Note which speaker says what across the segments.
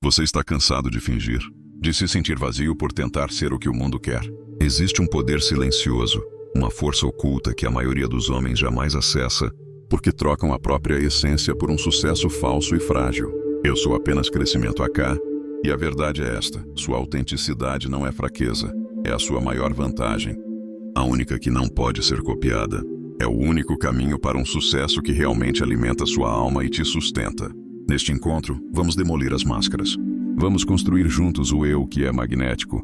Speaker 1: Você está cansado de fingir, de se sentir vazio por tentar ser o que o mundo quer. Existe um poder silencioso, uma força oculta que a maioria dos homens jamais acessa, porque trocam a própria essência por um sucesso falso e frágil. Eu sou apenas crescimento AK, e a verdade é esta: sua autenticidade não é fraqueza, é a sua maior vantagem. A única que não pode ser copiada. É o único caminho para um sucesso que realmente alimenta sua alma e te sustenta. Neste encontro, vamos demolir as máscaras. Vamos construir juntos o eu que é magnético,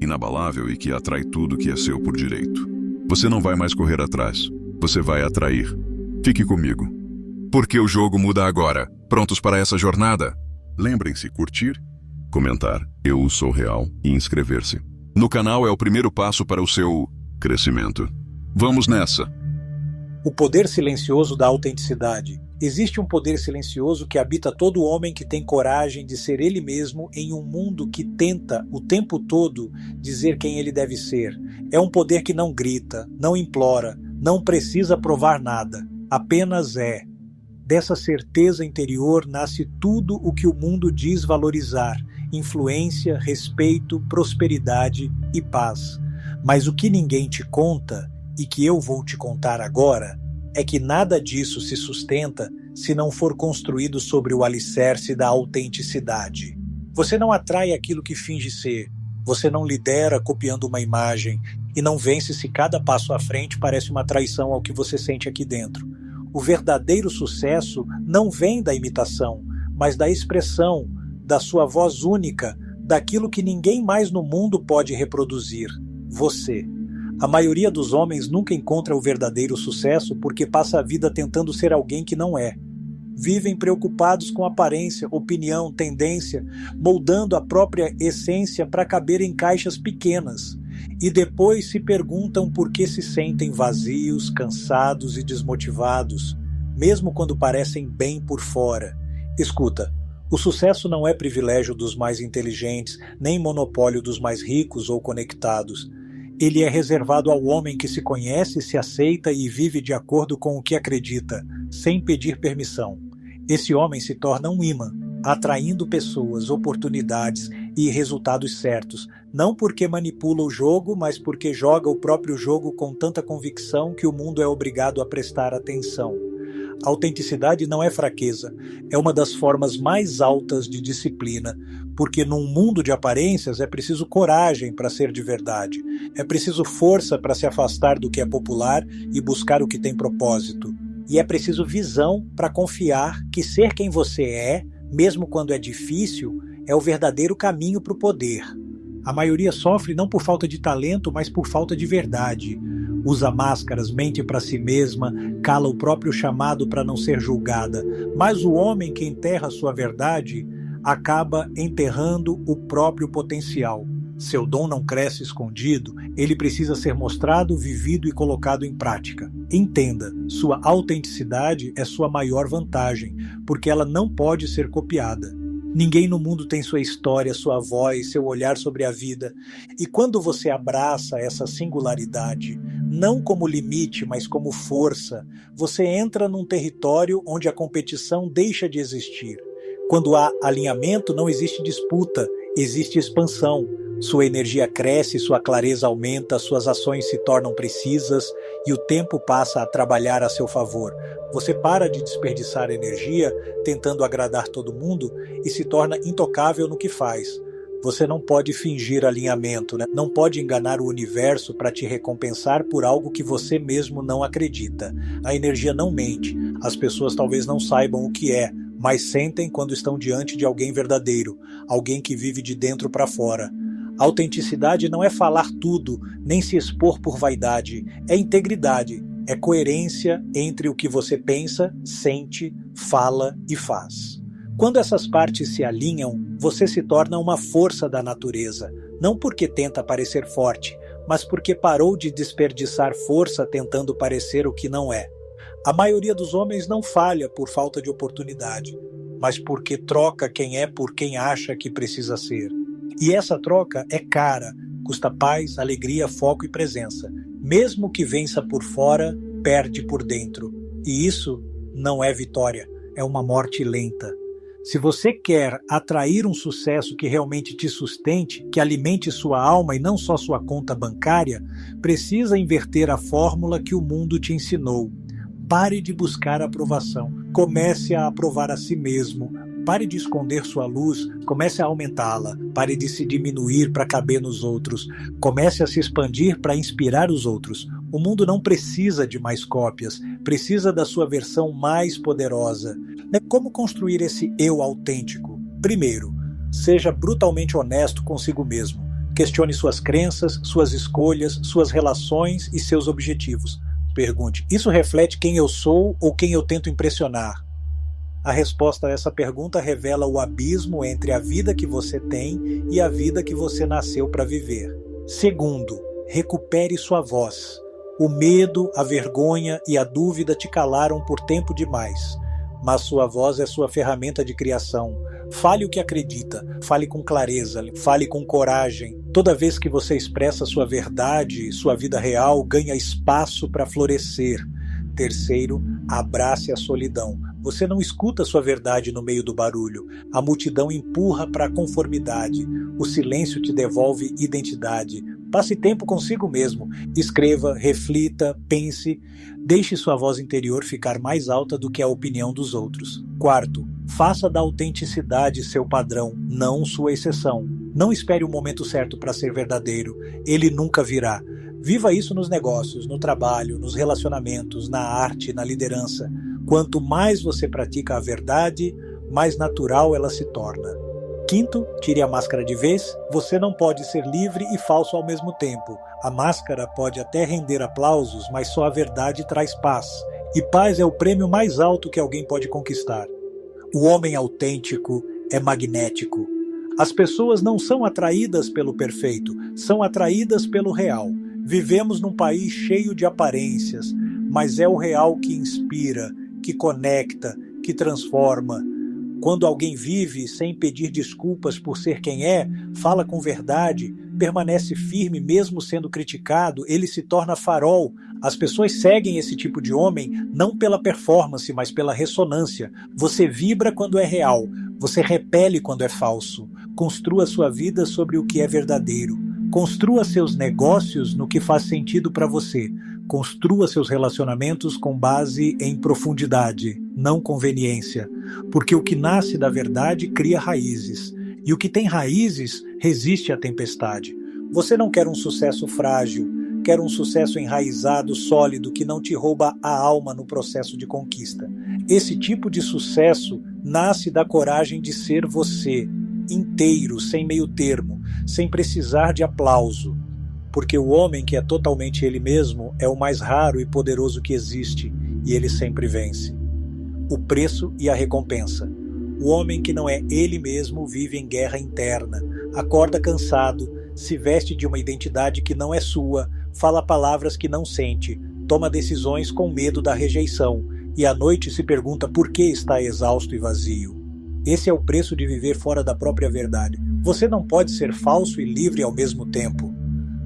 Speaker 1: inabalável e que atrai tudo que é seu por direito. Você não vai mais correr atrás, você vai atrair. Fique comigo. Porque o jogo muda agora. Prontos para essa jornada? Lembrem-se, curtir, comentar, eu sou real e inscrever-se. No canal é o primeiro passo para o seu crescimento. Vamos nessa!
Speaker 2: O poder silencioso da autenticidade. Existe um poder silencioso que habita todo homem que tem coragem de ser ele mesmo em um mundo que tenta o tempo todo dizer quem ele deve ser. É um poder que não grita, não implora, não precisa provar nada, apenas é. Dessa certeza interior nasce tudo o que o mundo diz valorizar: influência, respeito, prosperidade e paz. Mas o que ninguém te conta, e que eu vou te contar agora, é que nada disso se sustenta se não for construído sobre o alicerce da autenticidade. Você não atrai aquilo que finge ser, você não lidera copiando uma imagem e não vence se cada passo à frente parece uma traição ao que você sente aqui dentro. O verdadeiro sucesso não vem da imitação, mas da expressão, da sua voz única, daquilo que ninguém mais no mundo pode reproduzir: você. A maioria dos homens nunca encontra o verdadeiro sucesso porque passa a vida tentando ser alguém que não é. Vivem preocupados com aparência, opinião, tendência, moldando a própria essência para caber em caixas pequenas. E depois se perguntam por que se sentem vazios, cansados e desmotivados, mesmo quando parecem bem por fora. Escuta, o sucesso não é privilégio dos mais inteligentes, nem monopólio dos mais ricos ou conectados. Ele é reservado ao homem que se conhece, se aceita e vive de acordo com o que acredita, sem pedir permissão. Esse homem se torna um imã, atraindo pessoas, oportunidades e resultados certos, não porque manipula o jogo, mas porque joga o próprio jogo com tanta convicção que o mundo é obrigado a prestar atenção. A autenticidade não é fraqueza, é uma das formas mais altas de disciplina, porque num mundo de aparências é preciso coragem para ser de verdade, é preciso força para se afastar do que é popular e buscar o que tem propósito, e é preciso visão para confiar que ser quem você é, mesmo quando é difícil, é o verdadeiro caminho para o poder. A maioria sofre não por falta de talento, mas por falta de verdade. Usa máscaras, mente para si mesma, cala o próprio chamado para não ser julgada. Mas o homem que enterra sua verdade acaba enterrando o próprio potencial. Seu dom não cresce escondido, ele precisa ser mostrado, vivido e colocado em prática. Entenda, sua autenticidade é sua maior vantagem, porque ela não pode ser copiada. Ninguém no mundo tem sua história, sua voz, seu olhar sobre a vida. E quando você abraça essa singularidade, não como limite, mas como força, você entra num território onde a competição deixa de existir. Quando há alinhamento, não existe disputa, existe expansão. Sua energia cresce, sua clareza aumenta, suas ações se tornam precisas e o tempo passa a trabalhar a seu favor. Você para de desperdiçar energia tentando agradar todo mundo e se torna intocável no que faz. Você não pode fingir alinhamento, né? Não pode enganar o universo para te recompensar por algo que você mesmo não acredita. A energia não mente. As pessoas talvez não saibam o que é, mas sentem quando estão diante de alguém verdadeiro, alguém que vive de dentro para fora. Autenticidade não é falar tudo, nem se expor por vaidade. É integridade, é coerência entre o que você pensa, sente, fala e faz. Quando essas partes se alinham, você se torna uma força da natureza, não porque tenta parecer forte, mas porque parou de desperdiçar força tentando parecer o que não é. A maioria dos homens não falha por falta de oportunidade, mas porque troca quem é por quem acha que precisa ser. E essa troca é cara, custa paz, alegria, foco e presença. Mesmo que vença por fora, perde por dentro. E isso não é vitória, é uma morte lenta. Se você quer atrair um sucesso que realmente te sustente, que alimente sua alma e não só sua conta bancária, precisa inverter a fórmula que o mundo te ensinou. Pare de buscar aprovação. Comece a aprovar a si mesmo. Pare de esconder sua luz, comece a aumentá-la. Pare de se diminuir para caber nos outros. Comece a se expandir para inspirar os outros. O mundo não precisa de mais cópias, precisa da sua versão mais poderosa. Como construir esse eu autêntico? Primeiro, seja brutalmente honesto consigo mesmo. Questione suas crenças, suas escolhas, suas relações e seus objetivos. Pergunte: isso reflete quem eu sou ou quem eu tento impressionar? A resposta a essa pergunta revela o abismo entre a vida que você tem e a vida que você nasceu para viver. Segundo, recupere sua voz. O medo, a vergonha e a dúvida te calaram por tempo demais. Mas sua voz é sua ferramenta de criação. Fale o que acredita, fale com clareza, fale com coragem. Toda vez que você expressa sua verdade, sua vida real ganha espaço para florescer. Terceiro, abrace a solidão. Você não escuta sua verdade no meio do barulho. A multidão empurra para a conformidade. O silêncio te devolve identidade. Passe tempo consigo mesmo. Escreva, reflita, pense. Deixe sua voz interior ficar mais alta do que a opinião dos outros. Quarto, faça da autenticidade seu padrão, não sua exceção. Não espere o momento certo para ser verdadeiro. Ele nunca virá. Viva isso nos negócios, no trabalho, nos relacionamentos, na arte, na liderança. Quanto mais você pratica a verdade, mais natural ela se torna. Quinto, tire a máscara de vez. Você não pode ser livre e falso ao mesmo tempo. A máscara pode até render aplausos, mas só a verdade traz paz. E paz é o prêmio mais alto que alguém pode conquistar. O homem autêntico é magnético. As pessoas não são atraídas pelo perfeito, são atraídas pelo real. Vivemos num país cheio de aparências, mas é o real que inspira, que conecta, que transforma. Quando alguém vive sem pedir desculpas por ser quem é, fala com verdade, permanece firme mesmo sendo criticado, ele se torna farol. As pessoas seguem esse tipo de homem não pela performance, mas pela ressonância. Você vibra quando é real, você repele quando é falso. Construa sua vida sobre o que é verdadeiro. Construa seus negócios no que faz sentido para você. Construa seus relacionamentos com base em profundidade, não conveniência. Porque o que nasce da verdade cria raízes. E o que tem raízes resiste à tempestade. Você não quer um sucesso frágil, quer um sucesso enraizado, sólido, que não te rouba a alma no processo de conquista. Esse tipo de sucesso nasce da coragem de ser você, inteiro, sem meio termo, sem precisar de aplauso. Porque o homem que é totalmente ele mesmo é o mais raro e poderoso que existe, e ele sempre vence. O preço e a recompensa. O homem que não é ele mesmo vive em guerra interna, acorda cansado, se veste de uma identidade que não é sua, fala palavras que não sente, toma decisões com medo da rejeição, e à noite se pergunta por que está exausto e vazio. Esse é o preço de viver fora da própria verdade. Você não pode ser falso e livre ao mesmo tempo.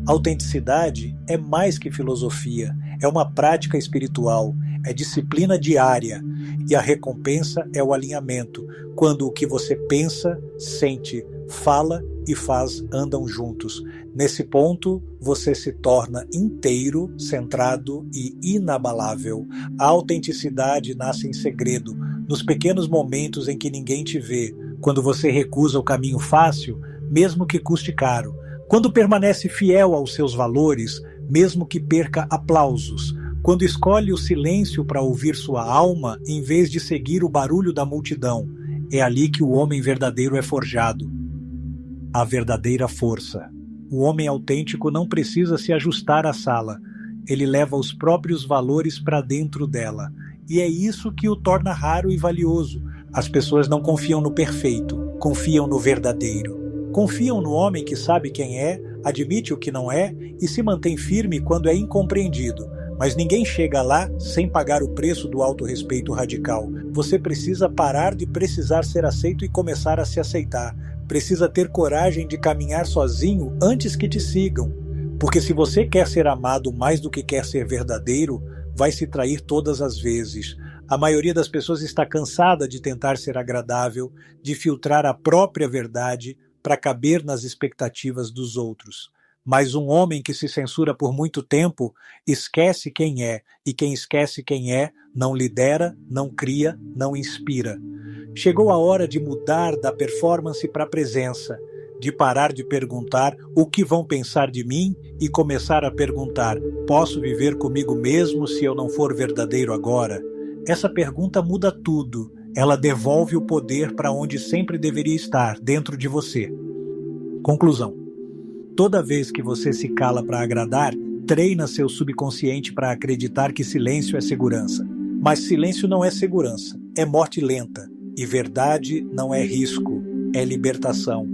Speaker 2: Autenticidade é mais que filosofia, é uma prática espiritual, é disciplina diária, e a recompensa é o alinhamento, quando o que você pensa, sente, fala e faz andam juntos. Nesse ponto, você se torna inteiro, centrado e inabalável. A autenticidade nasce em segredo, nos pequenos momentos em que ninguém te vê, quando você recusa o caminho fácil, mesmo que custe caro, quando permanece fiel aos seus valores, mesmo que perca aplausos, quando escolhe o silêncio para ouvir sua alma em vez de seguir o barulho da multidão. É ali que o homem verdadeiro é forjado. A verdadeira força. O homem autêntico não precisa se ajustar à sala. Ele leva os próprios valores para dentro dela. E é isso que o torna raro e valioso. As pessoas não confiam no perfeito, confiam no verdadeiro. Confiam no homem que sabe quem é, admite o que não é e se mantém firme quando é incompreendido. Mas ninguém chega lá sem pagar o preço do autorrespeito radical. Você precisa parar de precisar ser aceito e começar a se aceitar. Precisa ter coragem de caminhar sozinho antes que te sigam. Porque se você quer ser amado mais do que quer ser verdadeiro, vai se trair todas as vezes. A maioria das pessoas está cansada de tentar ser agradável, de filtrar a própria verdade para caber nas expectativas dos outros. Mas um homem que se censura por muito tempo esquece quem é, e quem esquece quem é não lidera, não cria, não inspira. Chegou a hora de mudar da performance para a presença, de parar de perguntar o que vão pensar de mim e começar a perguntar: posso viver comigo mesmo se eu não for verdadeiro agora? Essa pergunta muda tudo. Ela devolve o poder para onde sempre deveria estar, dentro de você. Conclusão. Toda vez que você se cala para agradar, treina seu subconsciente para acreditar que silêncio é segurança. Mas silêncio não é segurança, é morte lenta. E verdade não é risco, é libertação.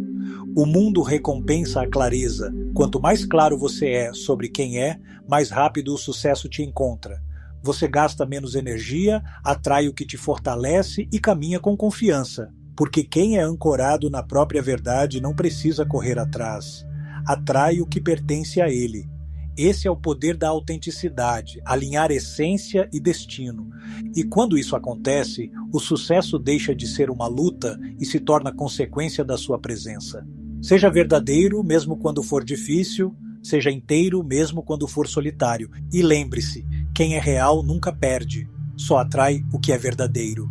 Speaker 2: O mundo recompensa a clareza. Quanto mais claro você é sobre quem é, mais rápido o sucesso te encontra. Você gasta menos energia, atrai o que te fortalece e caminha com confiança. Porque quem é ancorado na própria verdade não precisa correr atrás. Atrai o que pertence a ele. Esse é o poder da autenticidade, alinhar essência e destino. E quando isso acontece, o sucesso deixa de ser uma luta e se torna consequência da sua presença. Seja verdadeiro, mesmo quando for difícil, seja inteiro, mesmo quando for solitário. E lembre-se, quem é real nunca perde, só atrai o que é verdadeiro.